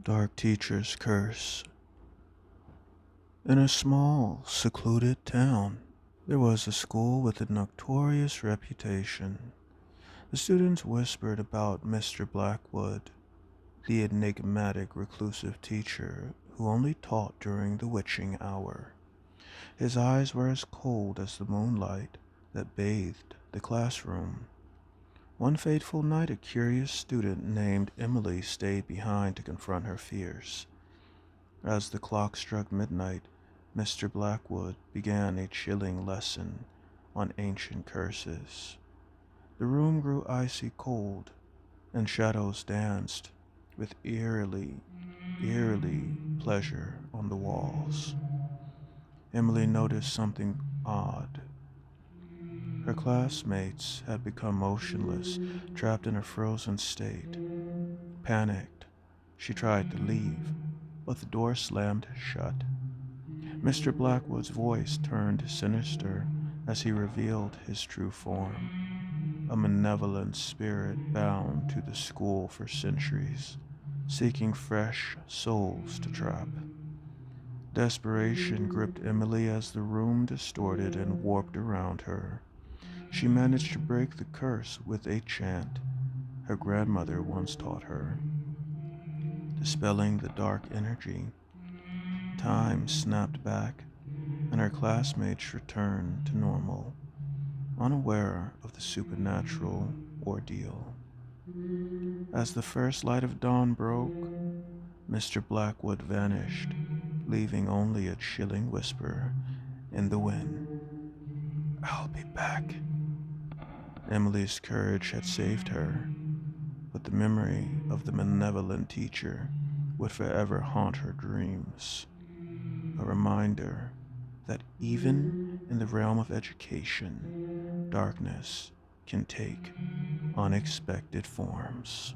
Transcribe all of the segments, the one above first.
Dark Teacher's Curse. In a small, secluded town, there was a school with a notorious reputation. The students whispered about Mr. Blackwood, the enigmatic reclusive teacher who only taught during the witching hour. His eyes were as cold as the moonlight that bathed the classroom. One fateful night, a curious student named Emily stayed behind to confront her fears. As the clock struck midnight, Mr. Blackwood began a chilling lesson on ancient curses. The room grew icy cold, and shadows danced with eerily pleasure on the walls. Emily noticed something odd. Her classmates had become motionless, trapped in a frozen state. Panicked, she tried to leave, but the door slammed shut. Mr. Blackwood's voice turned sinister as he revealed his true form, a malevolent spirit bound to the school for centuries, seeking fresh souls to trap. Desperation gripped Emily as the room distorted and warped around her. She managed to break the curse with a chant her grandmother once taught her, dispelling the dark energy. Time snapped back, and her classmates returned to normal, unaware of the supernatural ordeal. As the first light of dawn broke, Mr. Blackwood vanished, leaving only a chilling whisper in the wind. "I'll be back." Emily's courage had saved her, but the memory of the malevolent teacher would forever haunt her dreams. A reminder that even in the realm of education, darkness can take unexpected forms.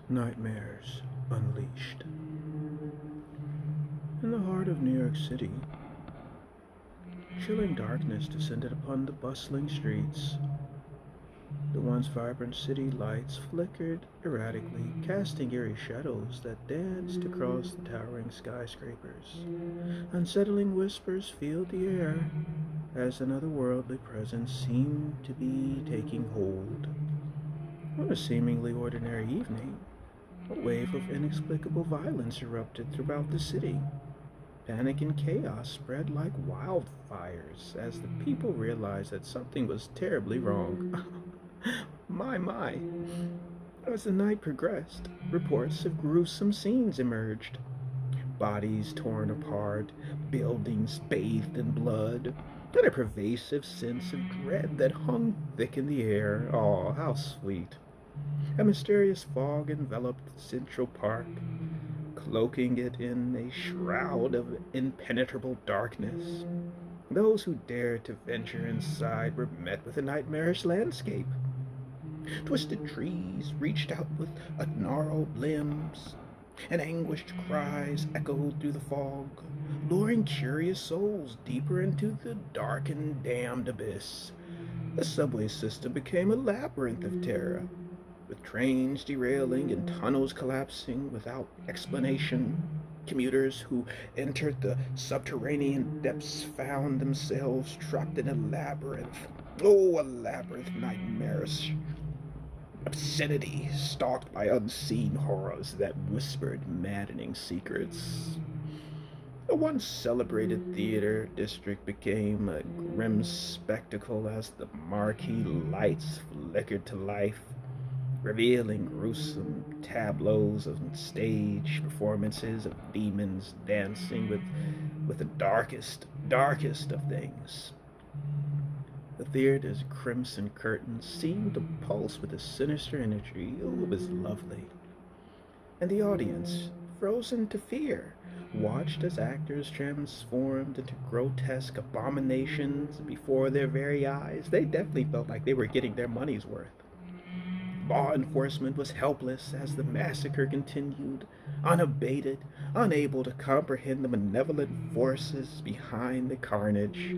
Nightmares Unleashed. In the heart of New York City, chilling darkness descended upon the bustling streets. The once vibrant city lights flickered erratically, casting eerie shadows that danced across the towering skyscrapers. Unsettling whispers filled the air as an otherworldly presence seemed to be taking hold. On a seemingly ordinary evening, a wave of inexplicable violence erupted throughout the city. Panic and chaos spread like wildfires as the people realized that something was terribly wrong. My. As the night progressed, reports of gruesome scenes emerged. Bodies torn apart, buildings bathed in blood, and a pervasive sense of dread that hung thick in the air. Oh, how sweet. A mysterious fog enveloped Central Park, cloaking it in a shroud of impenetrable darkness. Those who dared to venture inside were met with a nightmarish landscape. Twisted trees reached out with gnarled limbs, and anguished cries echoed through the fog, luring curious souls deeper into the dark and damned abyss. The subway system became a labyrinth of terror, with trains derailing and tunnels collapsing without explanation. Commuters who entered the subterranean depths found themselves trapped in a labyrinth. Oh, a labyrinth nightmarish obscenity, stalked by unseen horrors that whispered maddening secrets. The once celebrated theater district became a grim spectacle as the marquee lights flickered to life, revealing gruesome tableaus of stage performances of demons dancing with the darkest of things. The theater's crimson curtains seemed to pulse with a sinister energy. Oh, it was lovely. And the audience, frozen to fear, watched as actors transformed into grotesque abominations before their very eyes. They definitely felt like they were getting their money's worth. Law enforcement was helpless as the massacre continued, unabated, unable to comprehend the malevolent forces behind the carnage.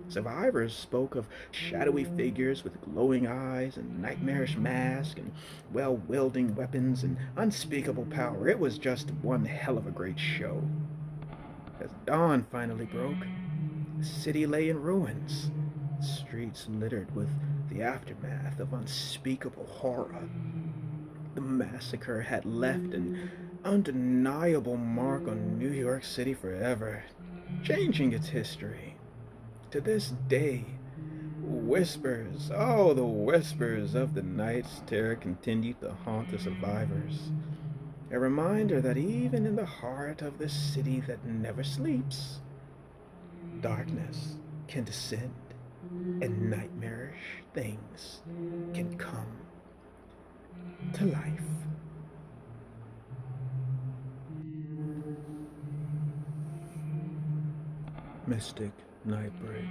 Survivors spoke of shadowy figures with glowing eyes and nightmarish masks and well wielding weapons and unspeakable power. It was just one hell of a great show. As dawn finally broke, the city lay in ruins, streets littered with the aftermath of unspeakable horror. The massacre had left an undeniable mark on New York City forever, changing its history. To this day, whispers, oh, the whispers of the night's terror continue to haunt the survivors. A reminder that even in the heart of this city that never sleeps, darkness can descend and nightmarish things can come to life. Mystic Night Bridge.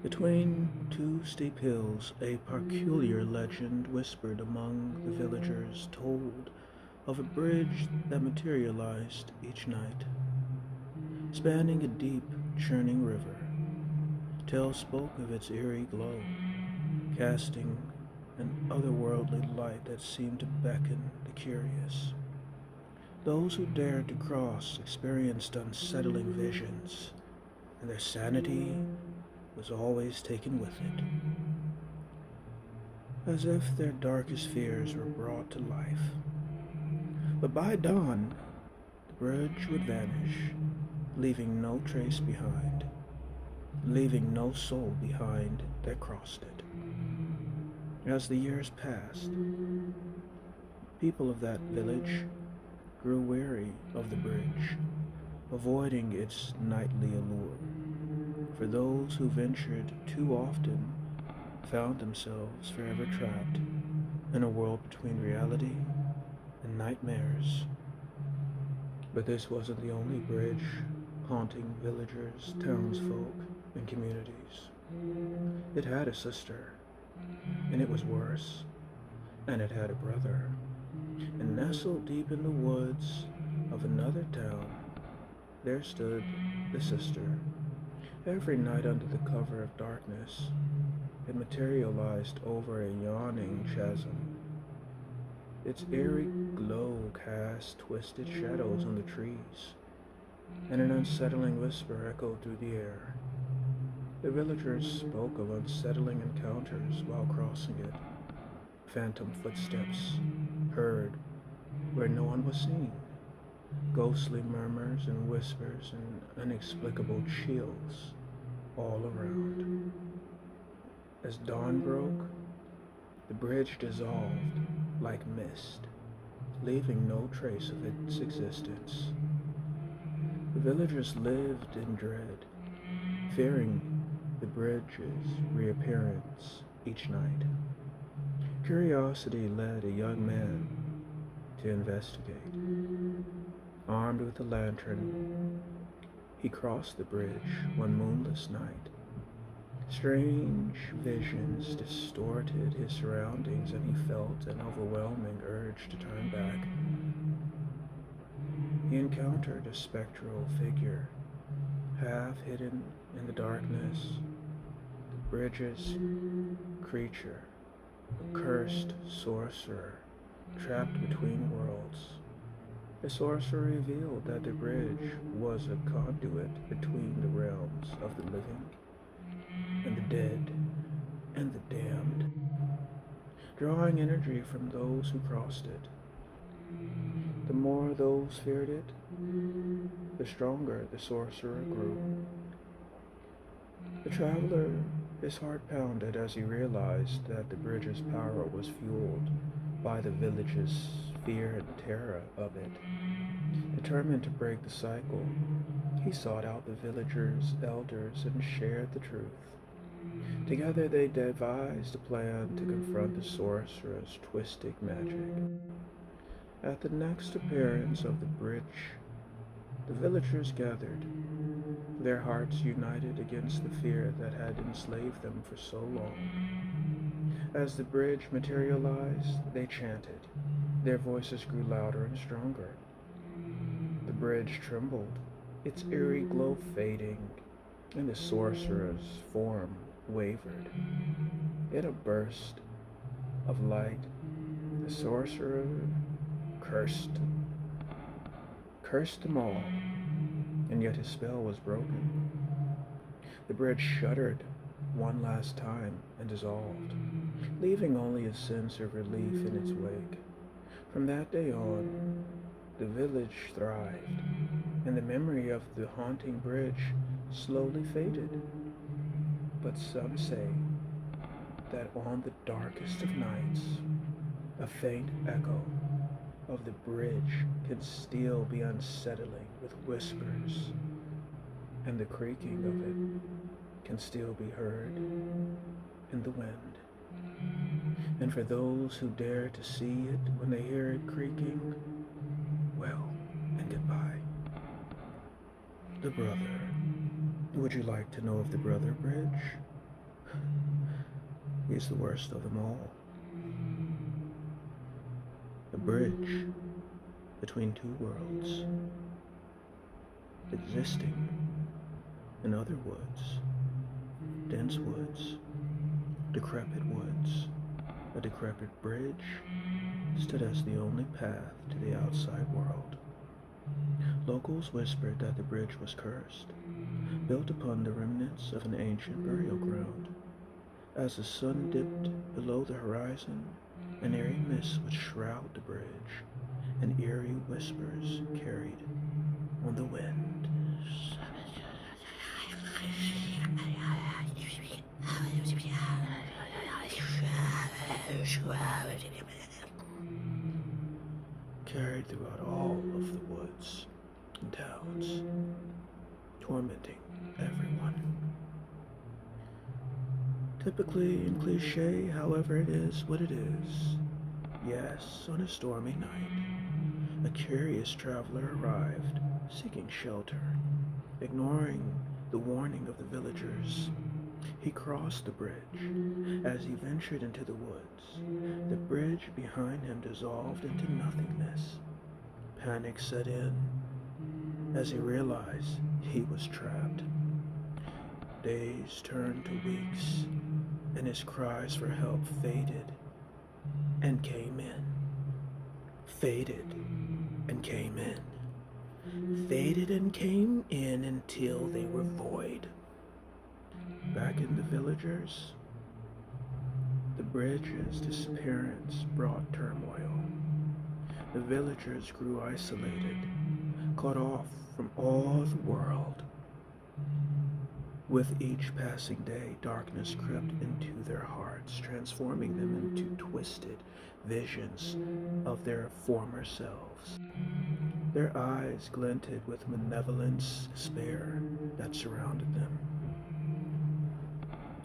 Between two steep hills, a peculiar legend whispered among the villagers told of a bridge that materialized each night, spanning a deep, churning river. Tales spoke of its eerie glow, casting an otherworldly light that seemed to beckon the curious. Those who dared to cross experienced unsettling visions, and their sanity was always taken with it, as if their darkest fears were brought to life. But by dawn, the bridge would vanish, leaving no trace behind, leaving no soul behind that crossed it. As the years passed, people of that village grew weary of the bridge, avoiding its nightly allure. For those who ventured too often found themselves forever trapped in a world between reality and nightmares. But this wasn't the only bridge haunting villagers, townsfolk, and communities. It had a sister, and it was worse, and it had a brother. And nestled deep in the woods of another town, there stood the sister. Every night under the cover of darkness, it materialized over a yawning chasm. Its eerie glow cast twisted shadows on the trees, and an unsettling whisper echoed through the air. The villagers spoke of unsettling encounters while crossing it, phantom footsteps heard where no one was seen, ghostly murmurs and whispers and inexplicable chills all around. As dawn broke, the bridge dissolved like mist, leaving no trace of its existence. The villagers lived in dread, fearing the bridge's reappearance each night. Curiosity led a young man to investigate. Armed with a lantern, he crossed the bridge one moonless night. Strange visions distorted his surroundings, and he felt an overwhelming urge to turn back. He encountered a spectral figure, half hidden in the darkness. The bridge's creature, a cursed sorcerer trapped between worlds. The sorcerer revealed that the bridge was a conduit between the realms of the living and the dead and the damned, drawing energy from those who crossed it. The more those feared it, the stronger the sorcerer grew. The traveler, his heart pounded as he realized that the bridge's power was fueled by the village's fear and terror of it. Determined to break the cycle, he sought out the villagers' elders and shared the truth. Together they devised a plan to confront the sorcerer's twisted magic. At the next appearance of the bridge, the villagers gathered, their hearts united against the fear that had enslaved them for so long. As the bridge materialized, they chanted. Their voices grew louder and stronger. The bridge trembled, its eerie glow fading, and the sorcerer's form wavered. In a burst of light, the sorcerer cursed them all, and yet his spell was broken. The bridge shuddered one last time and dissolved, leaving only a sense of relief in its wake. From that day on, the village thrived, and the memory of the haunting bridge slowly faded. But some say that on the darkest of nights, a faint echo of the bridge can still be unsettling with whispers, and the creaking of it can still be heard in the wind. And for those who dare to see it when they hear it creaking, well, and goodbye. The Brother. Would you like to know of the Brother Bridge? He's the worst of them all. A bridge between two worlds, existing in other woods, dense woods, decrepit woods. A decrepit bridge stood as the only path to the outside world. Locals whispered that the bridge was cursed, built upon the remnants of an ancient burial ground. As the sun dipped below the horizon, an eerie mist would shroud the bridge, and eerie whispers carried on the wind. Carried throughout all of the woods and towns, tormenting everyone. Typically and cliche, however, it is what it is. Yes, on a stormy night, a curious traveler arrived, seeking shelter. Ignoring the warning of the villagers, he crossed the bridge. As he ventured into the woods, the bridge behind him dissolved into nothingness. Panic set in as he realized he was trapped. Days turned to weeks, and his cries for help faded and came in. Faded and came in. Faded and came in until they were void. Back in the villagers, the bridge's disappearance brought turmoil. The villagers grew isolated, cut off from all the world. With each passing day, darkness crept into their hearts, transforming them into twisted visions of their former selves. Their eyes glinted with malevolent despair that surrounded them.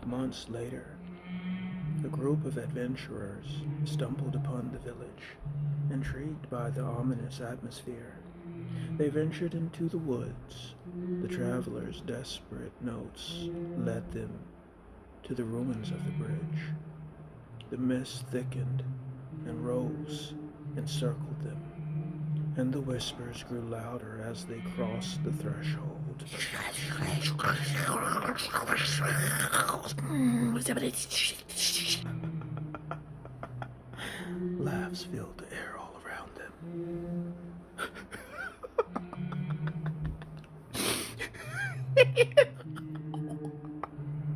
Months later, a group of adventurers stumbled upon the village, intrigued by the ominous atmosphere. They ventured into the woods. The travelers' desperate notes led them to the ruins of the bridge. The mist thickened and rose and circled them, and the whispers grew louder as they crossed the threshold. Laughs filled the air all around them.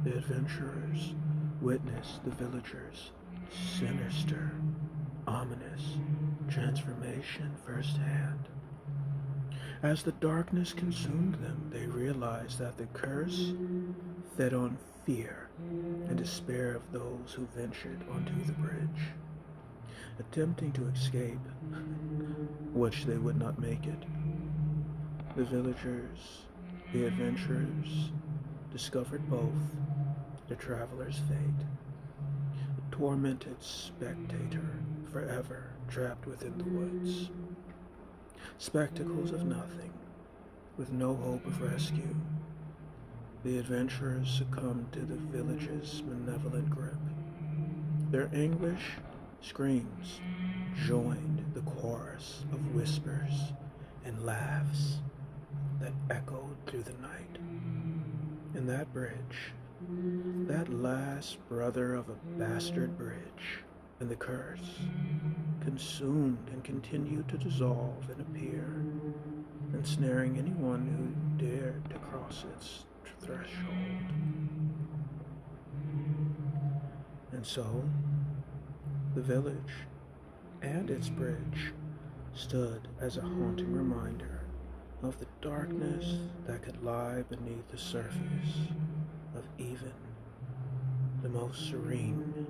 The adventurers witnessed the villagers' sinister, ominous transformation firsthand. As the darkness consumed them, they realized that the curse fed on fear and despair of those who ventured onto the bridge, attempting to escape, which they would not make it. The villagers, the adventurers, discovered both the traveler's fate, a tormented spectator forever trapped within the woods. Spectacles of nothing, with no hope of rescue, the adventurers succumbed to the village's malevolent grip. Their anguish screams joined the chorus of whispers and laughs that echoed through the night. And that bridge, that last brother of a bastard bridge, and the curse, consumed and continued to dissolve and appear, ensnaring anyone who dared to cross its threshold. And so, the village and its bridge stood as a haunting reminder of the darkness that could lie beneath the surface of even the most serene,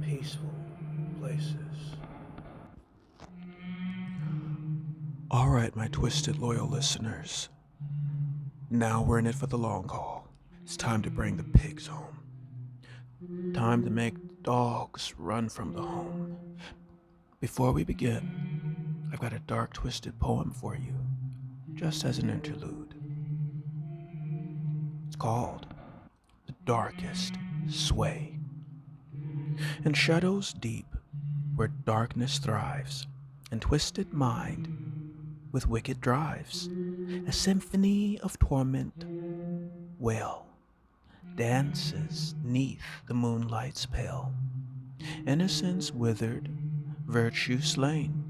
peaceful places. All right, my twisted loyal listeners. Now we're in it for the long haul. It's time to bring the pigs home. Time to make dogs run from the home. Before we begin, I've got a dark, twisted poem for you, just as an interlude. It's called The Darkest Sway. In shadows deep, where darkness thrives, and twisted mind with wicked drives, a symphony of torment, wail, dances neath the moonlight's pale. Innocence withered, virtue slain,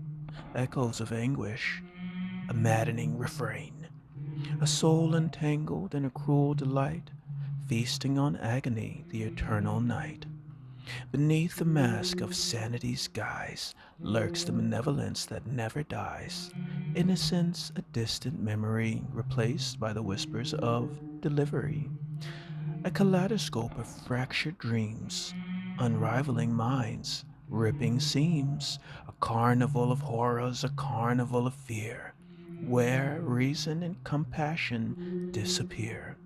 echoes of anguish, a maddening refrain, a soul entangled in a cruel delight, feasting on agony the eternal night. Beneath the mask of sanity's guise lurks the malevolence that never dies. Innocence, a distant memory, replaced by the whispers of delivery. A kaleidoscope of fractured dreams, unraveling minds, ripping seams. A carnival of horrors, a carnival of fear, where reason and compassion disappear.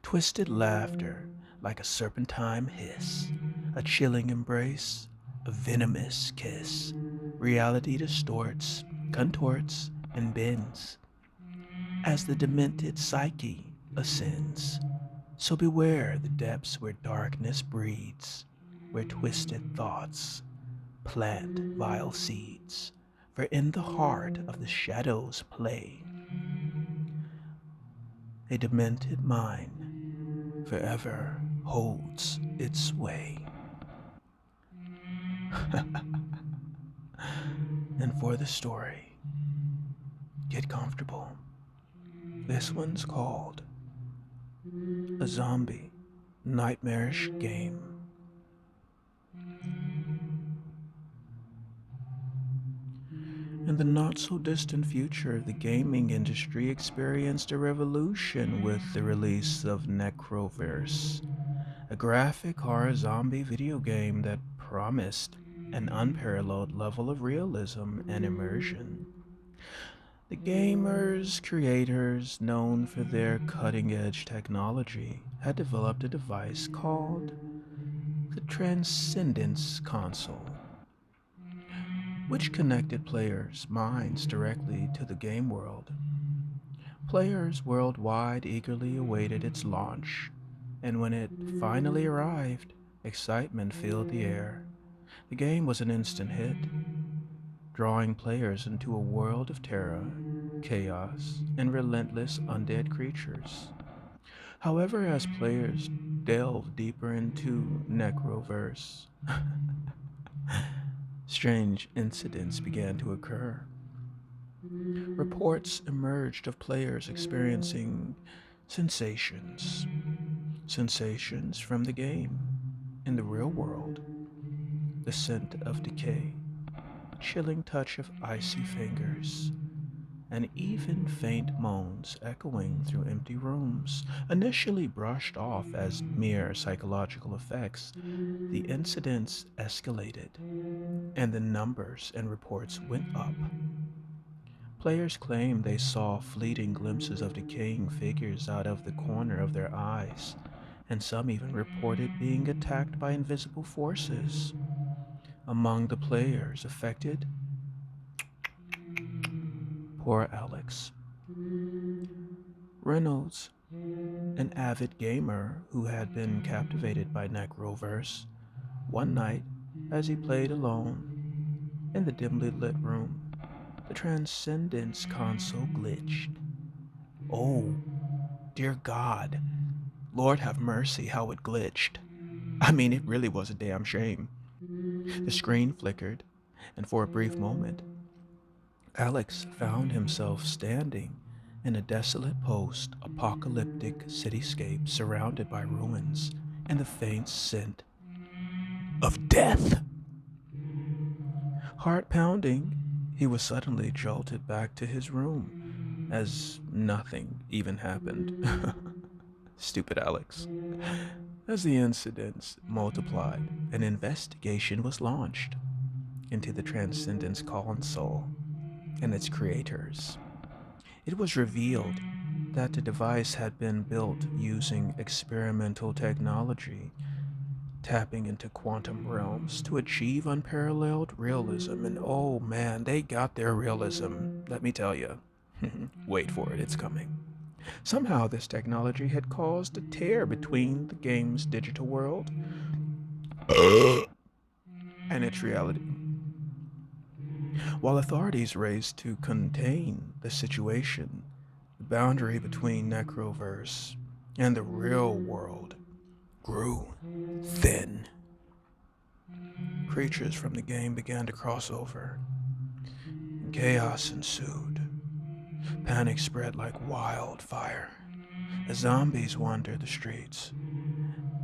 Twisted laughter, like a serpentine hiss, a chilling embrace, a venomous kiss. Reality distorts, contorts, and bends as the demented psyche ascends. So beware the depths where darkness breeds, where twisted thoughts plant vile seeds. For in the heart of the shadows play a demented mind forever holds its sway. And for the story, get comfortable. This one's called A Zombie Nightmarish Game. In the not-so-distant future, the gaming industry experienced a revolution with the release of Necroverse, a graphic horror zombie video game that promised an unparalleled level of realism and immersion. The gamer's creators, known for their cutting-edge technology, had developed a device called the Transcendence Console, which connected players' minds directly to the game world. Players worldwide eagerly awaited its launch, and when it finally arrived, excitement filled the air. The game was an instant hit, drawing players into a world of terror, chaos, and relentless undead creatures. However, as players delved deeper into Necroverse, strange incidents began to occur. Reports emerged of players experiencing sensations. Sensations from the game in the real world. The scent of decay, chilling touch of icy fingers, and even faint moans echoing through empty rooms. Initially brushed off as mere psychological effects, the incidents escalated, and the numbers and reports went up. Players claimed they saw fleeting glimpses of decaying figures out of the corner of their eyes, and some even reported being attacked by invisible forces. Among the players affected, poor Alex. Reynolds, an avid gamer who had been captivated by Necroverse, one night, as he played alone in the dimly lit room, the Transcendence console glitched. Oh, dear God, Lord have mercy how it glitched. I mean, it really was a damn shame. The screen flickered, and for a brief moment, Alex found himself standing in a desolate post apocalyptic cityscape surrounded by ruins and the faint scent of death. Heart pounding, he was suddenly jolted back to his room as nothing even happened. Stupid Alex. As the incidents multiplied, an investigation was launched into the Transcendence console and its creators. It was revealed that the device had been built using experimental technology, tapping into quantum realms to achieve unparalleled realism. And oh man, they got their realism, let me tell you. Wait for it, it's coming. Somehow, this technology had caused a tear between the game's digital world and its reality. While authorities raced to contain the situation, the boundary between Necroverse and the real world grew thin. Creatures from the game began to cross over, and chaos ensued. Panic spread like wildfire as zombies wandered the streets,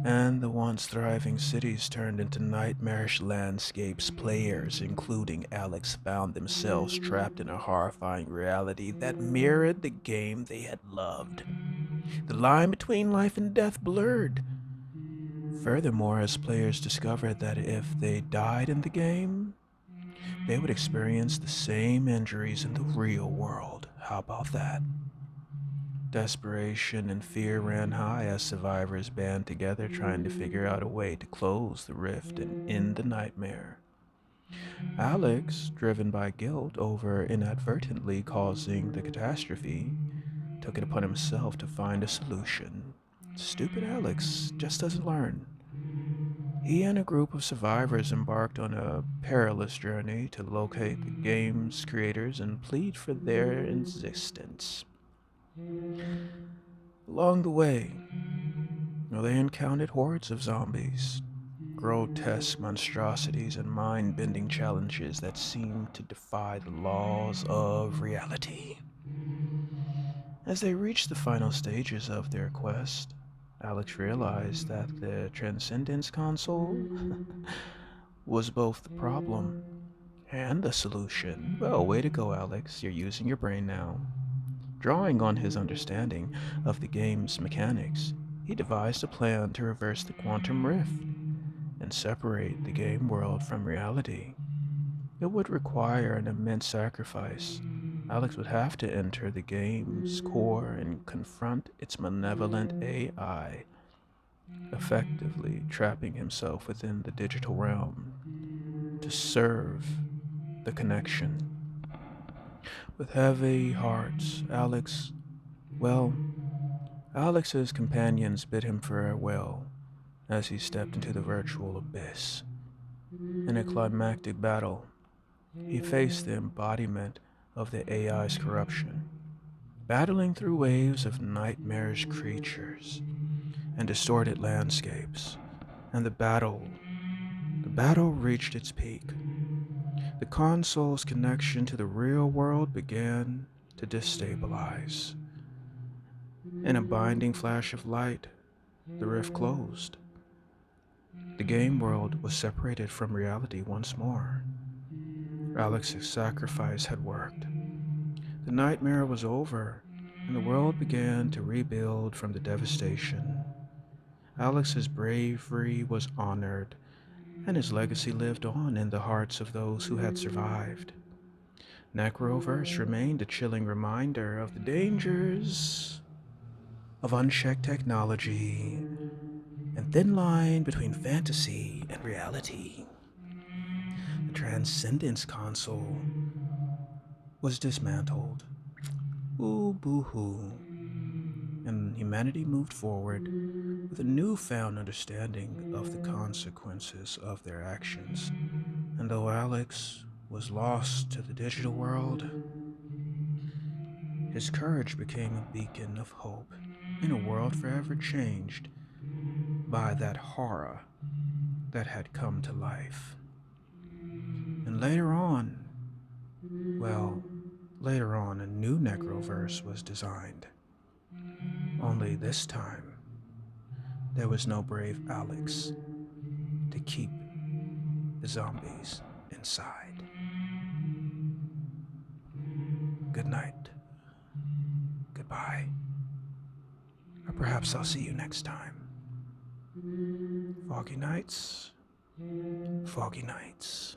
and the once thriving cities turned into nightmarish landscapes. Players, including Alex, found themselves trapped in a horrifying reality that mirrored the game they had loved. The line between life and death blurred. Furthermore, as players discovered that if they died in the game, they would experience the same injuries in the real world. How about that? Desperation and fear ran high as survivors band together trying to figure out a way to close the rift and end the nightmare. Alex, driven by guilt over inadvertently causing the catastrophe, took it upon himself to find a solution. Stupid Alex just doesn't learn. He and a group of survivors embarked on a perilous journey to locate the game's creators and plead for their existence. Along the way, they encountered hordes of zombies, grotesque monstrosities, and mind bending challenges that seemed to defy the laws of reality. As they reached the final stages of their quest, Alex realized that the Transcendence console was both the problem and the solution. Well, way to go, Alex. You're using your brain now. Drawing on his understanding of the game's mechanics, he devised a plan to reverse the quantum rift and separate the game world from reality. It would require an immense sacrifice. Alex would have to enter the game's core and confront its malevolent AI, effectively trapping himself within the digital realm to serve the connection. With heavy hearts, Alex's companions bid him farewell as he stepped into the virtual abyss. In a climactic battle, he faced the embodiment of the AI's corruption, battling through waves of nightmarish creatures and distorted landscapes. And the battle reached its peak. The console's connection to the real world began to destabilize. In a blinding flash of light, the rift closed. The game world was separated from reality once more. Alex's sacrifice had worked. The nightmare was over, and the world began to rebuild from the devastation. Alex's bravery was honored, and his legacy lived on in the hearts of those who had survived. Necroverse remained a chilling reminder of the dangers of unchecked technology thin line between fantasy and reality. The Transcendence console was dismantled. Ooh, boo hoo. And humanity moved forward with a newfound understanding of the consequences of their actions. And though Alex was lost to the digital world, his courage became a beacon of hope in a world forever changed by that horror that had come to life. And well, later on, a new Necroverse was designed. Only this time, there was no brave Alex to keep the zombies inside. Good night. Goodbye. Or perhaps I'll see you next time. Foggy nights. Foggy nights.